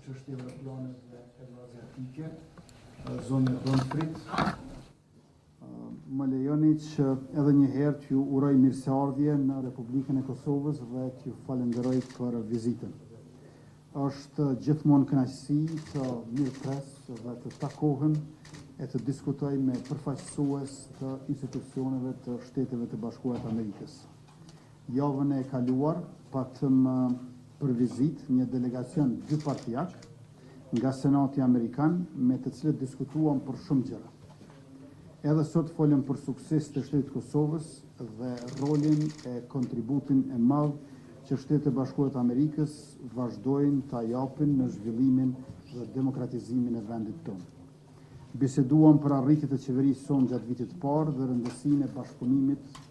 çështjeve plane dhe euroazjatike, zonja Donfrit. Më lejoni që edhe një herë t'ju uroj mirëseardhje në Republikën e Kosovës dhe t'ju falenderoj për vizitën. Është gjithmonë kënaqësi të mirëpres dhe të takohem e të diskutoj me përfaqësues të institucioneve të Shteteve të Bashkuara të Amerikës. Javën e kaluar patëm për vizitë një delegacion dypartijak nga Senati Amerikan me të cilët diskutuam për shumë gjëra. Edhe sot folëm për sukses të Shtetit të Kosovës dhe rolin e kontributin e madh që Shtetet e Bashkuara të Amerikës vazhdojnë ta japin në zhvillimin dhe demokratizimin e vendit tonë. Biseduam për arritjet e qeverisë sonë gjatë vitit të parë dhe rëndësinë e bashkëpunimit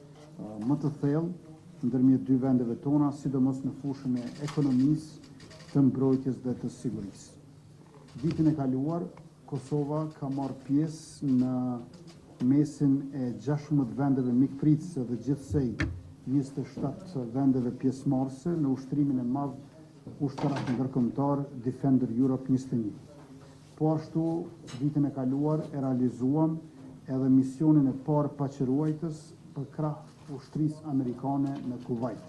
më të thellë ndërmjet dy vendeve tona, sidomos në fushën e ekonomisë, të mbrojtjes dhe të sigurisë. Vitin e kaluar, Kosova ka marrë pjesë në mesin e 16 vendeve mikpritëse dhe gjithsej 27 vendeve pjesëmarrëse në ushtrimin e madh ushtarak ndërkombëtar Defender Europe 21. Po ashtu, vitin e kaluar e realizuam edhe misionin e parë paqëruajtës për krah ushtrisë amerikane në Kuvajt.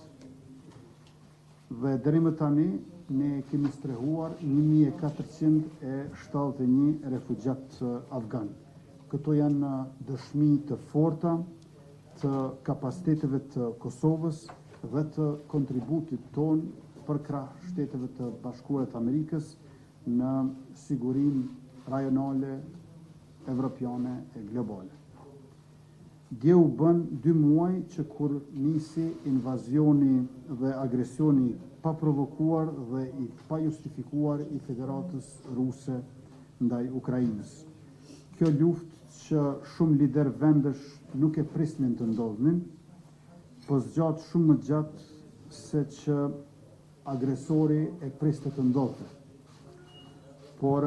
Dhe deri më tani ne kemi strehuar 1471 refugjat afgan. Këto janë dëshmi të forta të kapaciteteve të Kosovës dhe të kontributit ton për krah Shteteve të Bashkuara të Amerikës në sigurinë rajonale, evropiane e globale. Dje u bën 2 muaj që kur nisi invazioni dhe agresioni pa provokuar dhe i pa justifikuar i Federatës Ruse ndaj Ukrainës. Kjo luftë që shumë lider vendesh nuk e prisnin të ndodhnin, po zgjat shumë më gjatë se që agresori e priste të ndodhte. Por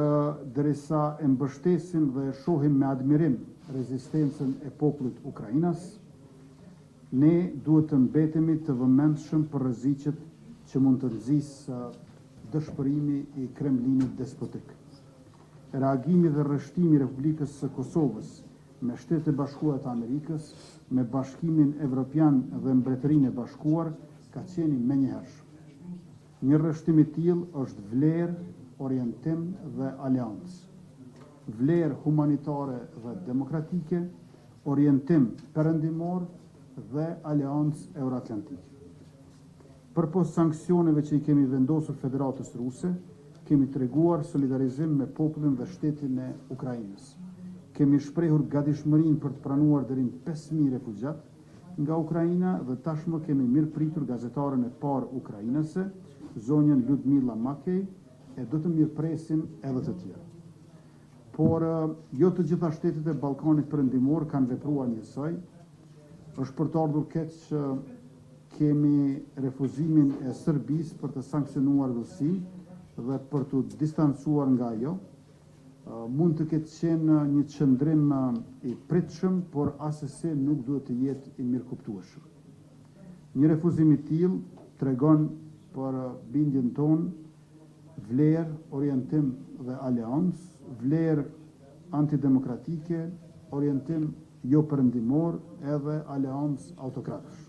derisa e mbështesim dhe e shohim me admirim rezistencën e popullit ukrainas, ne duhet të mbetemi të vëmendshëm për rreziqet që mund të nxjisë dëshpërimi i Kremlinit despotik. Reagimi dhe rreshtimi i Republikës së Kosovës me Shtetet e Bashkuara të Amerikës, me Bashkimin Evropian dhe Mbretërinë e Bashkuar ka qenë menjëhershëm. Një rreshtim i tillë është vlerë, orientim dhe aleancë. Vlerë humanitare dhe demokratike, orientim perëndimor dhe aleancë euroatlantike. Përpos sanksioneve që i kemi vendosur Federatës Ruse, kemi treguar solidarizim me popullin dhe shtetin e Ukrainës. Kemi shprehur gatishmërinë për të pranuar deri në 5.000 refugjat nga Ukraina dhe tashmë kemi mirëpritur gazetaren e parë ukrainase, zonjën Ludmila Makej, e do të mirëpresim edhe të tjerë. Por jo të gjitha shtetet e Ballkanit Perëndimor kanë vepruar njësoj. Është për të ardhur keq që kemi refuzimin e Serbisë për të sankcionuar Rusinë dhe për të distancuar nga ajo. Mund të ketë qenë një qëndrim i pritshëm, por asesi nuk duhet të jetë i mirëkuptueshëm. Një refuzim i tillë tregon për bindjen tonë, vlerë, orientim dhe aleancë, vlerë antidemokratike, orientim jo perëndimor edhe aleancë autokratësh.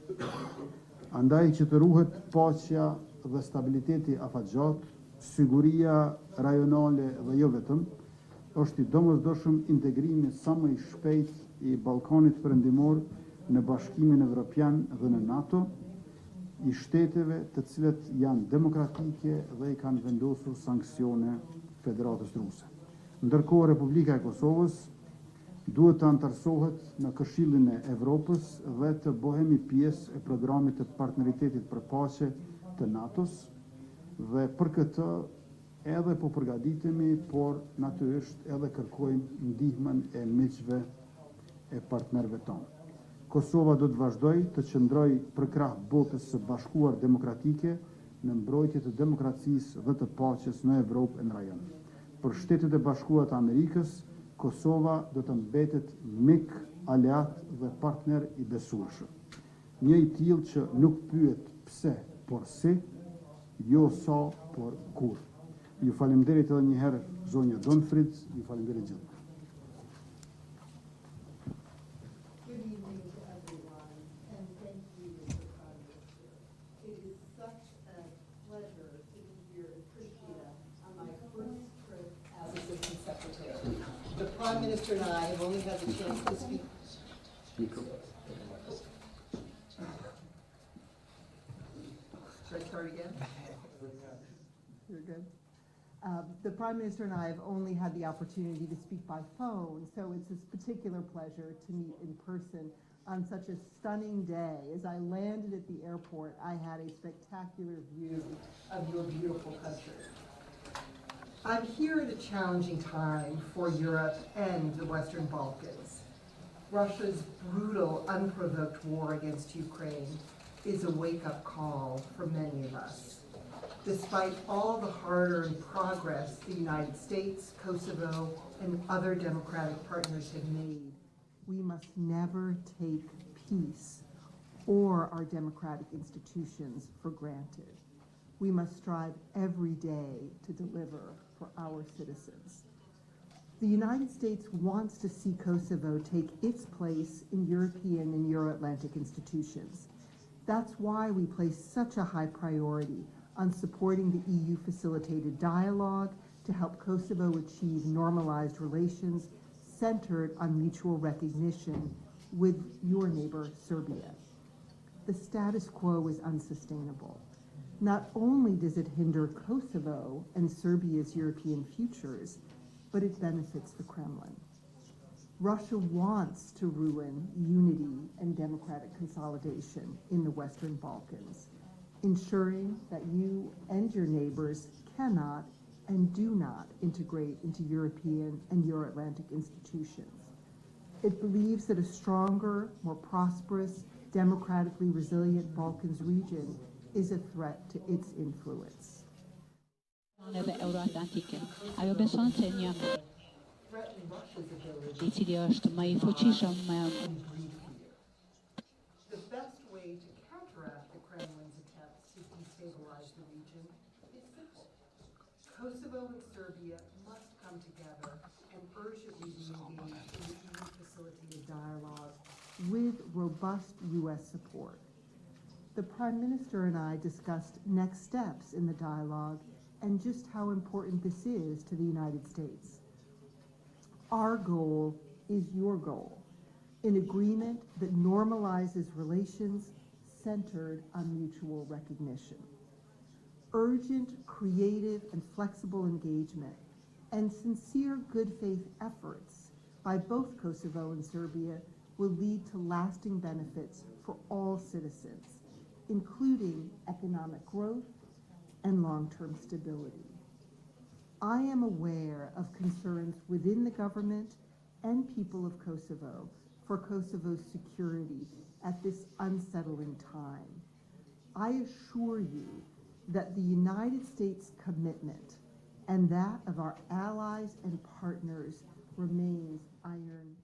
Andaj që të ruhet paqja dhe stabiliteti afatgjat, siguria rajonale dhe jo vetëm, është i domosdoshëm integrimi sa më i shpejt i Ballkanit Perëndimor në Bashkimin Evropian dhe në NATO, i shteteve të cilët janë demokratike dhe i kanë vendosur sanksione Federatës Ruse. Ndërkohë Republika e Kosovës duhet të antarësohet në Këshillin e Evropës dhe të bëhemi pjesë e programit të partneritetit për paqe të NATO-s dhe për këtë edhe po përgatitemi, por natyrisht edhe kërkojmë ndihmën e miqve e partnerëve tonë. Kosova do të vazhdoj të qëndroj për krah botës së bashkuar demokratike në mbrojtje të demokracisë dhe të paqes në Evropë e në rajon. Për Shtetet e Bashkuara të Amerikës, Kosova do të mbetet mik, aleat dhe partner i besueshëm. Një i tillë që nuk pyet pse, por si, jo sa, por kur. Ju falemderit edhe një herë zonja Donfrid, ju falemderit gjithë. Good evening to everyone, and thank you, Mr. Prime Minister. It is such a pleasure to be here in Pristina on my first trip as Assistant Secretary. The Prime Minister and I have only had the chance to speak. Should I start again? You're good. The Prime Minister and I have only had the opportunity to speak by phone, so it's a particular pleasure to meet in person on such a stunning day. As I landed at the airport, I had a spectacular view of your beautiful country. I'm here at a challenging time for Europe and the Western Balkans. Russia's brutal, unprovoked war against Ukraine is a wake-up call for many of us. Despite all the hard-earned progress the United States, Kosovo, and other democratic partners have made, we must never take peace or our democratic institutions for granted. We must strive every day to deliver for our citizens. The United States wants to see Kosovo take its place in European and Euro-Atlantic institutions. That's why we place such a high priority on supporting the EU-facilitated dialogue to help Kosovo achieve normalized relations centered on mutual recognition with your neighbor, Serbia. The status quo is unsustainable. Not only does it hinder Kosovo and Serbia's European futures, but it benefits the Kremlin. Russia wants to ruin unity and democratic consolidation in the Western Balkans, ensuring that you and your neighbors cannot and do not integrate into European and Euro-Atlantic institutions. It believes that a stronger, more prosperous, democratically resilient Balkans region is a threat to its influence. Ajo beson se një I cili është më I fuqishëm The best way to counteract the Kremlin's attempts to destabilize the region is simple. Kosovo and Serbia must come together and urgently re-engage in the EU-facilitated dialogue with robust U.S. support. The Prime Minister and I discussed next steps in the dialogue and just how important this is to the United States. Our goal is your goal, an agreement that normalizes relations centered on mutual recognition. Urgent, creative, and flexible engagement and sincere good faith efforts by both Kosovo and Serbia will lead to lasting benefits for all citizens, including economic growth and long-term stability. I am aware of concerns within the government and people of Kosovo for Kosovo's security at this unsettling time. I assure you that the United States' commitment and that of our allies and partners remains iron